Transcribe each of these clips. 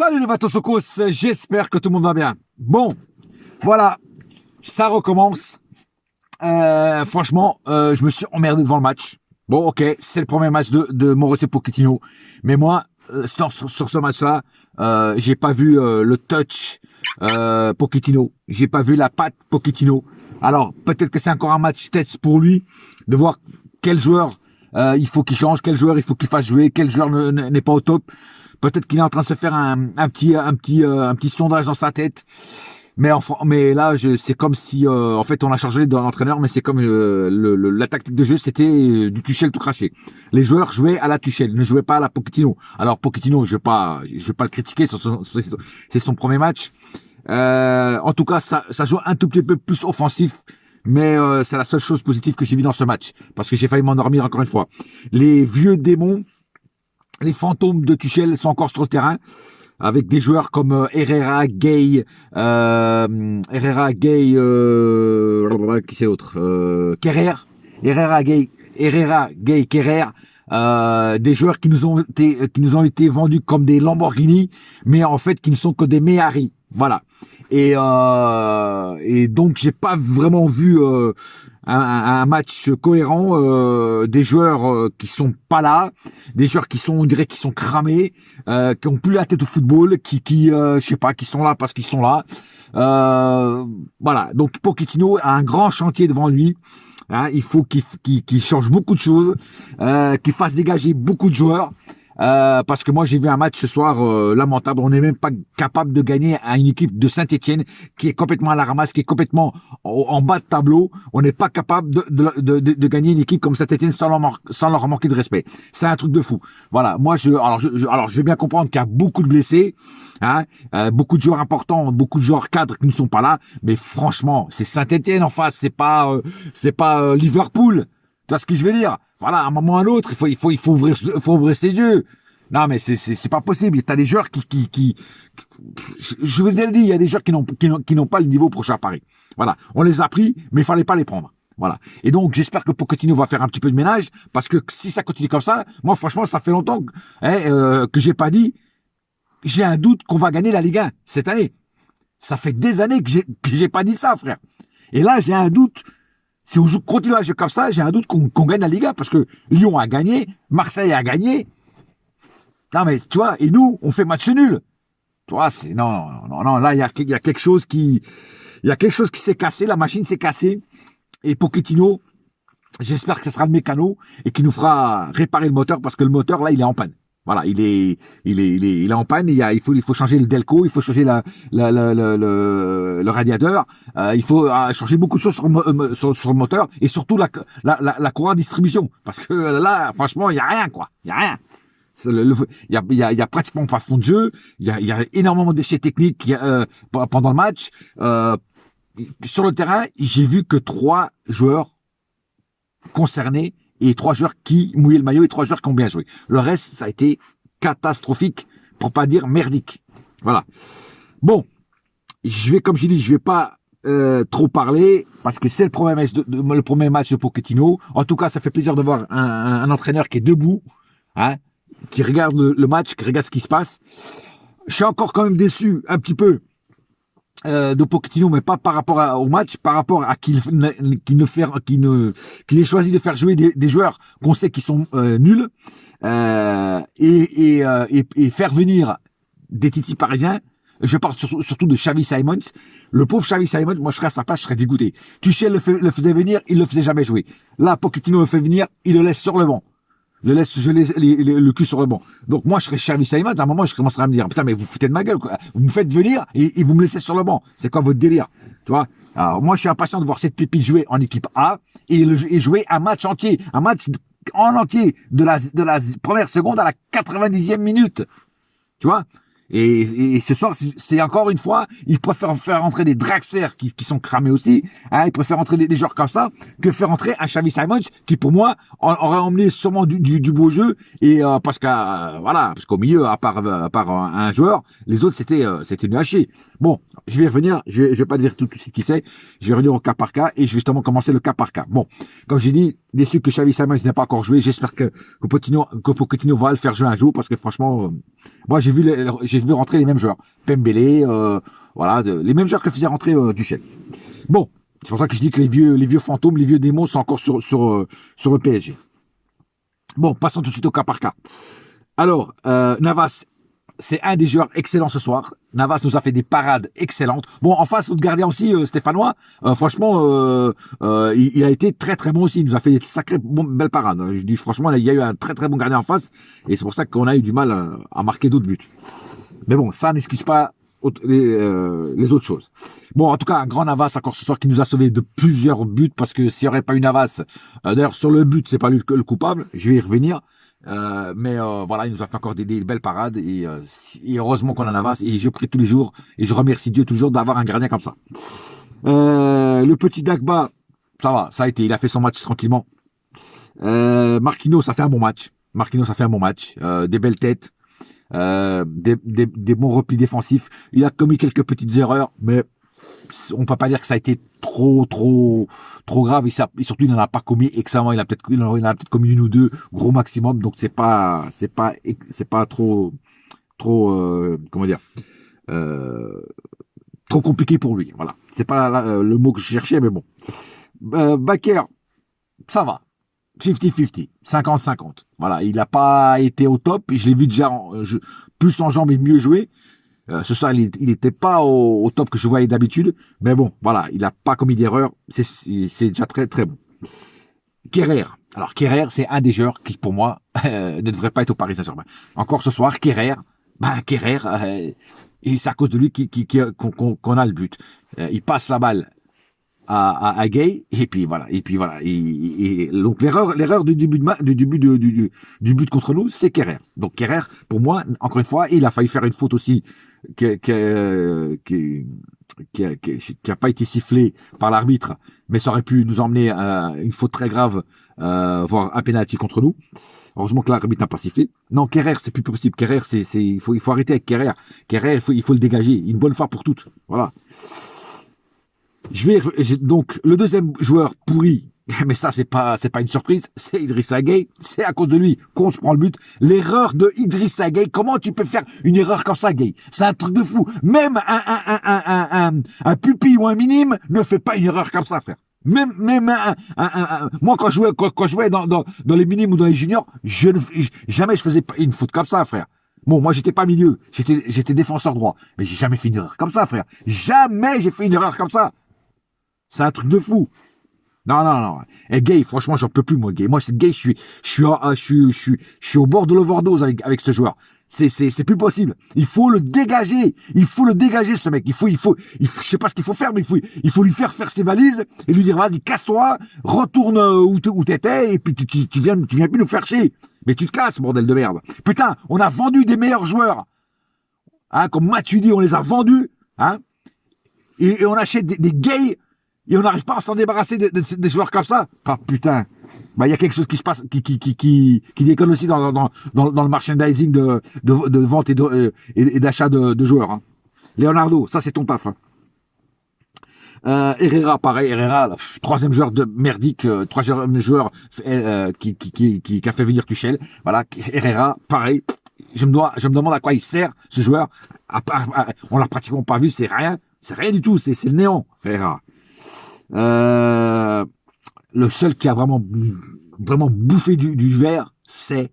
Salut les Vatosokos, j'espère que tout le monde va bien. Bon, voilà, ça recommence. Franchement, je me suis emmerdé devant le match. Bon, ok, c'est le premier match de Mauricio Pochettino. Mais moi, sur ce match-là, j'ai pas vu le touch Pochettino. J'ai pas vu la patte Pochettino. Alors, peut-être que c'est encore un match test pour lui, de voir quel joueur il faut qu'il change, quel joueur il faut qu'il fasse jouer, quel joueur n'est pas au top. Peut-être qu'il est en train de se faire un petit sondage dans sa tête. Mais là, c'est comme si, en fait, on a changé d'entraîneur, mais c'est comme la tactique de jeu, c'était du Tuchel tout craché. Les joueurs jouaient à la Tuchel, ne jouaient pas à la Pochettino. Alors Pochettino, je vais pas le critiquer, c'est son premier match. En tout cas, ça joue un tout petit peu plus offensif. Mais c'est la seule chose positive que j'ai vue dans ce match, parce que j'ai failli m'endormir encore une fois. Les vieux démons, les fantômes de Tuchel sont encore sur le terrain, avec des joueurs comme Herrera, Gay, qui c'est l'autre, Kerrer, Herrera, Gay, Kerrer, des joueurs qui nous ont été vendus comme des Lamborghini, mais en fait qui ne sont que des Méhari, voilà. Et donc j'ai pas vraiment vu un match cohérent, des joueurs qui sont pas là, des joueurs qui sont, on dirait, qui sont cramés, qui ont plus la tête au football, je sais pas, qui sont là parce qu'ils sont là. Voilà. Donc Pochettino a un grand chantier devant lui. Hein, il faut qu'il change beaucoup de choses, qu'il fasse dégager beaucoup de joueurs. Parce que moi j'ai vu un match ce soir lamentable. On n'est même pas capable de gagner à une équipe de Saint-Etienne qui est complètement à la ramasse, qui est complètement en bas de tableau. On n'est pas capable de gagner une équipe comme Saint-Etienne sans leur manquer de respect. C'est un truc de fou. Voilà. Moi alors je vais bien comprendre qu'il y a beaucoup de blessés, hein, beaucoup de joueurs importants, beaucoup de joueurs cadres qui ne sont pas là. Mais franchement, c'est Saint-Etienne en face. C'est pas Liverpool. Tu vois ce que je veux dire? Voilà, à un moment ou à l'autre, il faut ouvrir ses yeux. Non, mais c'est pas possible. T'as des joueurs je vous ai dit, il y a des joueurs qui n'ont pas le niveau prochain à Paris. Voilà. On les a pris, mais il fallait pas les prendre. Voilà. Et donc, j'espère que Pochettino va faire un petit peu de ménage, parce que si ça continue comme ça, moi, franchement, ça fait longtemps que j'ai pas dit, j'ai un doute qu'on va gagner la Ligue 1 cette année. Ça fait des années que j'ai pas dit ça, frère. Et là, j'ai un doute. Si on continue à jouer comme ça, j'ai un doute qu'on gagne la Liga, parce que Lyon a gagné, Marseille a gagné. Non mais tu vois, et nous, on fait match nul. Tu vois, non, là il y a quelque chose qui s'est cassé, la machine s'est cassée. Et Pochettino, j'espère que ce sera le mécano et qu'il nous fera réparer le moteur, parce que le moteur là, il est en panne. Voilà, il est en panne. Il faut changer le delco, il faut changer le radiateur, il faut changer beaucoup de choses sur le moteur, et surtout la courroie de distribution, parce que là, franchement, il y a rien, quoi. Il y a rien. Il y a pratiquement pas fond de jeu. Il y a énormément de déchets techniques pendant le match. Sur le terrain, j'ai vu que 3 joueurs concernés, et 3 joueurs qui mouillaient le maillot, et 3 joueurs qui ont bien joué. Le reste, ça a été catastrophique, pour pas dire merdique. Voilà. Bon, comme je dis, je vais pas trop parler, parce que c'est le premier match de Pochettino. En tout cas, ça fait plaisir de voir un entraîneur qui est debout, hein, qui regarde le match, qui regarde ce qui se passe. Je suis encore quand même déçu, un petit peu, de Pochettino, mais pas par rapport au match, par rapport à qu'il ait choisi de faire jouer des joueurs qu'on sait qui sont nuls, et faire venir des titis parisiens. Je parle surtout de Xavi Simons. Le pauvre Xavi Simons, moi je serais à sa place, je serais dégoûté. Tuchel le faisait venir, il le faisait jamais jouer. Là, Pochettino le fait venir, il le laisse sur le banc. Le laisse geler le cul sur le banc. Donc moi, je serais Xavi Simons, à un moment, je commencerais à me dire, putain, mais vous foutez de ma gueule, quoi. Vous me faites venir et vous me laissez sur le banc. C'est quoi votre délire? Tu vois? Alors moi, je suis impatient de voir cette pépite jouer en équipe A et jouer un match entier, en entier, de la première seconde à la 90e minute. Tu vois? Et ce soir, c'est encore une fois, ils préfèrent faire entrer des Draxler qui sont cramés aussi. Hein, ils préfèrent entrer des joueurs comme ça que faire entrer un Xavi Simons qui, pour moi, aurait emmené sûrement du beau jeu. Et parce qu'au milieu, à part un joueur, les autres c'était nul à chier. Bon, je vais y revenir. Je vais pas dire tout de suite qui c'est. Je vais revenir au cas par cas et je vais justement commencer le cas par cas. Bon, comme j'ai dit, déçu que Xavi Simons n'ait pas encore joué. J'espère que Pochettino va le faire jouer un jour parce que franchement, moi j'ai vu rentrer les mêmes joueurs. Pembele, voilà, les mêmes joueurs que faisait rentrer Tuchel. Bon, c'est pour ça que je dis que les vieux fantômes, les vieux démons sont encore sur le PSG. Bon, passons tout de suite au cas par cas. Alors, Navas, c'est un des joueurs excellents ce soir. Navas nous a fait des parades excellentes. Bon, en face, notre gardien aussi, stéphanois, franchement, il a été très très bon aussi. Il nous a fait des sacrées belles parades. Je dis franchement, il y a eu un très très bon gardien en face. Et c'est pour ça qu'on a eu du mal à marquer d'autres buts. Mais bon, ça n'excuse pas les autres choses. Bon, en tout cas, un grand Navas encore ce soir qui nous a sauvé de plusieurs buts parce que s'il n'y aurait pas eu Navas, d'ailleurs sur le but, c'est pas lui le coupable. Je vais y revenir. Mais voilà, il nous a fait encore des belles parades et heureusement qu'on a Navas et je prie tous les jours et je remercie Dieu toujours d'avoir un gardien comme ça. Le petit Dagba, ça va, ça a été, il a fait son match tranquillement. Marquinhos, ça fait un bon match. Des belles têtes, des bons replis défensifs. Il a commis quelques petites erreurs, mais on peut pas dire que ça a été trop grave et surtout il n'en a pas commis extrêmement. Il en a peut-être commis une ou deux gros maximum, donc c'est pas trop comment dire, trop compliqué pour lui. Voilà, c'est pas le mot que je cherchais, mais bon. Bakker, ça va. 50-50, 50-50. Voilà, il n'a pas été au top. Je l'ai vu déjà plus en jambes et mieux jouer. Ce soir, il n'était pas au top que je voyais d'habitude. Mais bon, voilà, il n'a pas commis d'erreur. C'est déjà très, très bon. Kerrer. Alors, Kerrer, c'est un des joueurs qui, pour moi, ne devrait pas être au Paris Saint-Germain. Encore ce soir, Kerrer, et c'est à cause de lui qu'on a le but. Il passe la balle à Gay et puis voilà et donc l'erreur du but contre nous, c'est Kerrer. Donc Kerrer, pour moi, encore une fois, il a failli faire une faute aussi qui a pas été sifflée par l'arbitre, mais ça aurait pu nous emmener à une faute très grave, voire un penalty contre nous. Heureusement que l'arbitre n'a pas sifflé. Non, Kerrer, c'est plus possible. Kerrer, il faut arrêter avec Kerrer. Kerrer, il faut le dégager une bonne fois pour toutes. Voilà. Donc, le deuxième joueur pourri, mais ça, c'est pas une surprise, c'est Idrissa Gueye. C'est à cause de lui qu'on se prend le but. L'erreur de Idrissa Gueye. Comment tu peux faire une erreur comme ça, Gueye? C'est un truc de fou. Même un pupille ou un minime ne fait pas une erreur comme ça, frère. Même moi, quand je jouais dans les minimes ou dans les juniors, jamais je faisais une faute comme ça, frère. Bon, moi, j'étais pas milieu. J'étais défenseur droit. Mais j'ai jamais fait une erreur comme ça, frère. Jamais j'ai fait une erreur comme ça. C'est un truc de fou. Non. Et Gueye, franchement, j'en peux plus, moi, Gueye. Moi, c'est Gueye, je suis au bord de l'overdose avec ce joueur. C'est plus possible. Il faut le dégager. Ce mec. Je sais pas ce qu'il faut faire, mais il faut lui faire ses valises et lui dire, vas-y, casse-toi, retourne où t'étais, et puis tu viens plus nous faire chier. Mais tu te casses, bordel de merde. Putain, on a vendu des meilleurs joueurs. Hein, comme Matuidi, on les a vendus, hein. Et on achète des Gueye. Et on n'arrive pas à s'en débarrasser des joueurs comme ça. Ah putain. Il y a quelque chose qui se passe, qui déconne aussi dans le merchandising de vente et d'achat de joueurs. Hein. Leonardo, ça c'est ton taf. Hein. Herrera, pareil. Herrera, troisième joueur de merdique, troisième joueur qui a fait venir Tuchel. Voilà, Herrera, pareil. Je me demande à quoi il sert ce joueur. On l'a pratiquement pas vu, c'est rien du tout. C'est le néant, Herrera. Le seul qui a vraiment bouffé du verre, c'est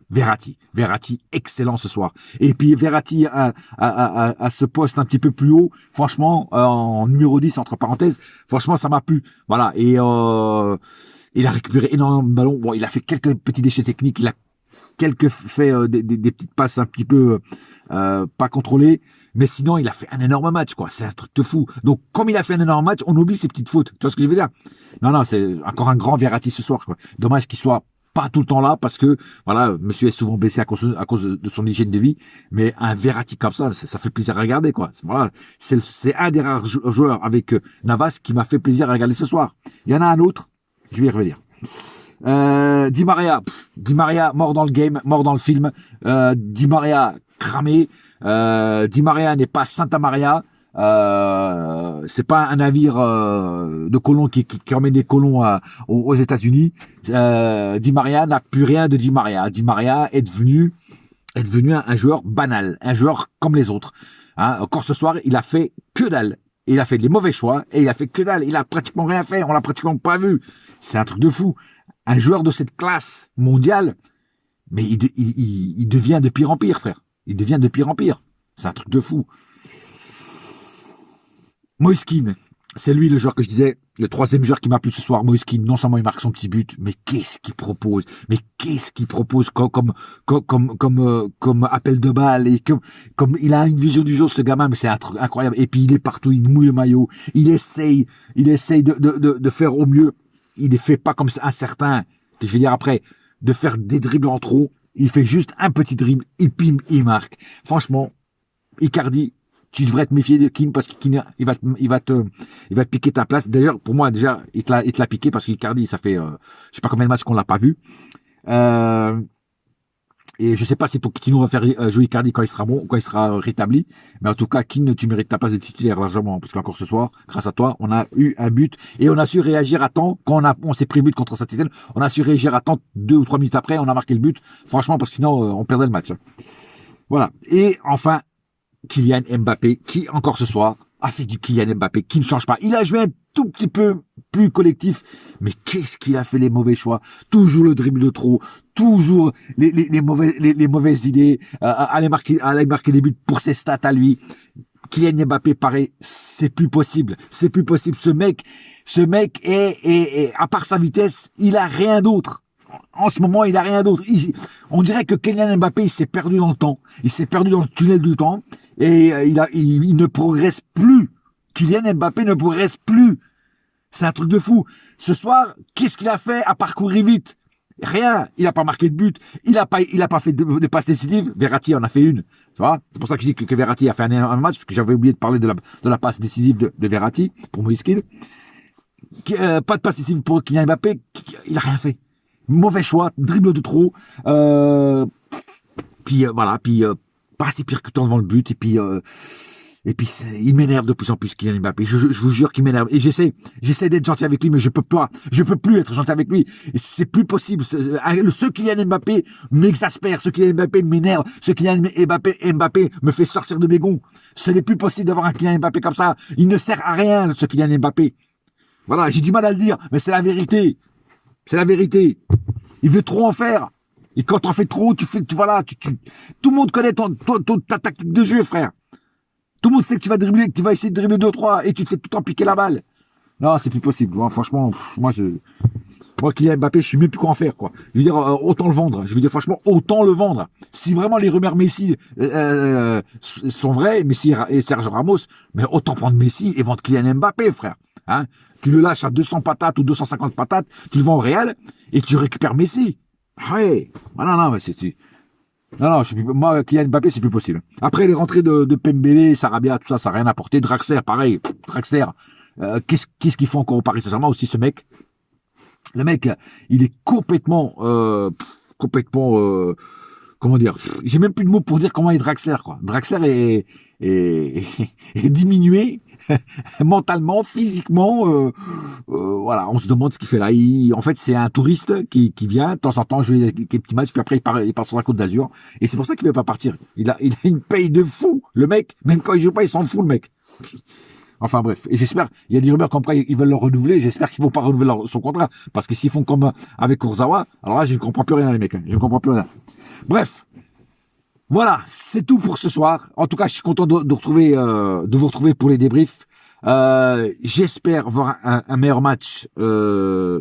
Verratti. Verratti, excellent ce soir. Et puis Verratti à ce poste un petit peu plus haut, franchement, en numéro 10, entre parenthèses, franchement, ça m'a plu. Voilà. Et il a récupéré énormément de ballons. Bon, il a fait quelques petits déchets techniques. Il a fait des petites passes un petit peu pas contrôlées. Mais sinon, il a fait un énorme match, quoi. C'est un truc de fou. Donc, comme il a fait un énorme match, on oublie ses petites fautes. Tu vois ce que je veux dire? Non, c'est encore un grand Verratti ce soir, quoi. Dommage qu'il soit pas tout le temps là parce que, voilà, monsieur est souvent blessé à cause de son hygiène de vie. Mais un Verratti comme ça fait plaisir à regarder, quoi. Voilà. C'est un des rares joueurs avec Navas qui m'a fait plaisir à regarder ce soir. Il y en a un autre. Je vais y revenir. Di Maria, mort dans le game, mort dans le film. Di Maria, cramé. Di Maria n'est pas Santa Maria. C'est pas un navire de colons qui emmène des colons aux États-Unis. Di Maria n'a plus rien de Di Maria. Di Maria est devenu un joueur banal, un joueur comme les autres. Hein, encore ce soir, il a fait que dalle. Il a fait des mauvais choix et il a fait que dalle. Il a pratiquement rien fait. On l'a pratiquement pas vu. C'est un truc de fou. Un joueur de cette classe mondiale, mais il devient de pire en pire, frère. Il devient de pire en pire. C'est un truc de fou. Moise Kean, c'est lui le joueur que je disais, le troisième joueur qui m'a plu ce soir. Moise Kean, non seulement il marque son petit but, mais qu'est-ce qu'il propose? Mais qu'est-ce qu'il propose comme appel de balle et comme il a une vision du jeu, ce gamin, mais c'est un truc incroyable. Et puis il est partout, il mouille le maillot, il essaye de faire au mieux. Il ne fait pas comme un certain, je vais dire après, de faire des dribbles en trop. Il fait juste un petit dribble et puis il marque. Franchement, Icardi, tu devrais te méfier de Kean parce qu'il va te piquer ta place. D'ailleurs, pour moi, déjà, il te l'a piqué parce qu'Icardi, ça fait, je sais pas combien de matchs qu'on l'a pas vu. Et je sais pas si Pochettino va faire jouer Icardi quand il sera bon, quand il sera rétabli. Mais en tout cas, Kean, tu mérites ta place de titulaire largement. Parce qu'encore ce soir, grâce à toi, on a eu un but. Et on a su réagir à temps. Quand on s'est pris but contre Saint-Étienne, on a su réagir à temps 2 ou 3 minutes après. On a marqué le but. Franchement, parce que sinon, on perdait le match. Voilà. Et enfin, Kylian Mbappé, qui encore ce soir a fait du Kylian Mbappé, qui ne change pas. Il a joué un tout petit peu plus collectif, mais qu'est-ce qu'il a fait les mauvais choix. Toujours le dribble de trop, toujours les mauvaises idées, aller marquer des buts pour ses stats à lui. Kylian Mbappé, pareil, c'est plus possible. C'est plus possible. Ce mec est à part sa vitesse, il a rien d'autre. En ce moment, il a rien d'autre. On dirait que Kylian Mbappé, il s'est perdu dans le temps. Il s'est perdu dans le tunnel du temps. Et il ne progresse plus. Kylian Mbappé ne progresse plus. C'est un truc de fou. Ce soir, qu'est-ce qu'il a fait à parcourir vite? Rien. Il n'a pas marqué de but. Il a pas fait de passes décisives. Verratti en a fait une. Tu vois? C'est pour ça que je dis que Verratti a fait un match, parce que j'avais oublié de parler de la passe décisive de Verratti pour Moise Kean. Pas de passe décisive pour Kylian Mbappé. Il a rien fait. Mauvais choix, dribble de trop. Puis pas assez percutant devant le but. Et puis il m'énerve de plus en plus Kylian Mbappé. Je vous jure qu'il m'énerve. Et j'essaie d'être gentil avec lui, mais je peux plus être gentil avec lui. Et c'est plus possible. Ce Kylian Mbappé m'exaspère. Ce Kylian Mbappé m'énerve. Ce Kylian Mbappé me fait sortir de mes gonds. Ce n'est plus possible d'avoir un Kylian Mbappé comme ça. Il ne sert à rien, ce Kylian Mbappé. Voilà, j'ai du mal à le dire, mais c'est la vérité. C'est la vérité. Il veut trop en faire. Et quand tu en fais trop, tout le monde connaît ta tactique de jeu, frère. Tout le monde sait que tu vas dribbler, que tu vas essayer de dribbler 2-3 et tu te fais tout le temps piquer la balle. Non, c'est plus possible. Moi, franchement, moi, Kylian Mbappé, je sais même plus quoi en faire, quoi. Je veux dire, autant le vendre. Je veux dire, franchement, autant le vendre. Si vraiment les rumeurs Messi sont vraies, Messi et Sergio Ramos, mais autant prendre Messi et vendre Kylian Mbappé, frère. Hein? Tu le lâches à 200 patates ou 250 patates, tu le vends au Real et tu récupères Messi. Ouais. Ah non, mais moi, Kylian Mbappé, c'est plus possible. Après, les rentrées de Pembele, Sarabia, tout ça, ça n'a rien apporté. Draxler, pareil. Draxler, qu'est-ce qu'il faut encore au Paris Saint-Germain aussi, ce mec? Le mec, il est complètement, comment dire? J'ai même plus de mots pour dire comment est Draxler, quoi. Draxler est diminué mentalement, physiquement, voilà, on se demande ce qu'il fait là. En fait, c'est un touriste qui vient de temps en temps jouer des petits matchs, puis après il part sur la Côte d'Azur. Et c'est pour ça qu'il veut pas partir. Il a une paye de fou, le mec. Même quand il joue pas, il s'en fout, le mec. Enfin bref, et j'espère, il y a des rumeurs comme quoi ils veulent le renouveler. J'espère qu'ils vont pas renouveler son contrat, parce que s'ils font comme avec Kurzawa, alors là, je ne comprends plus rien, les mecs. Je ne comprends plus rien. Bref. Voilà, c'est tout pour ce soir. En tout cas, je suis content de vous retrouver pour les débriefs. J'espère voir un meilleur match,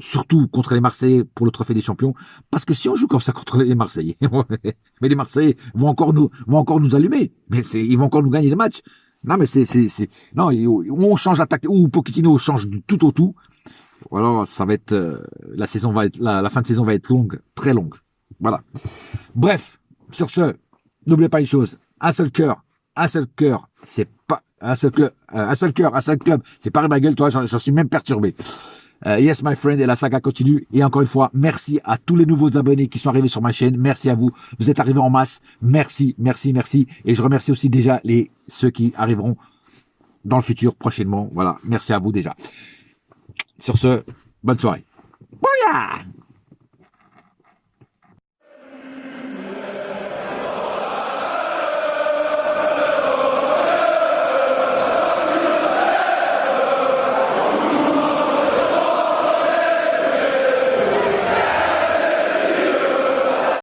surtout contre les Marseillais pour le Trophée des Champions. Parce que si on joue comme ça contre les Marseillais, mais les Marseillais vont encore nous allumer. Mais ils vont encore nous gagner le match. Non, mais non, on change la tactique, ou Pochettino change du tout au tout. Alors, ça va être, la fin de saison va être longue, très longue. Voilà. Bref, sur ce, n'oubliez pas une chose, un seul cœur, c'est pas un seul club, c'est pas ma gueule, toi, j'en suis même perturbé. Yes, my friend, et la saga continue. Et encore une fois, merci à tous les nouveaux abonnés qui sont arrivés sur ma chaîne. Merci à vous. Vous êtes arrivés en masse. Merci. Et je remercie aussi déjà ceux qui arriveront dans le futur, prochainement. Voilà, merci à vous déjà. Sur ce, bonne soirée. Bouya!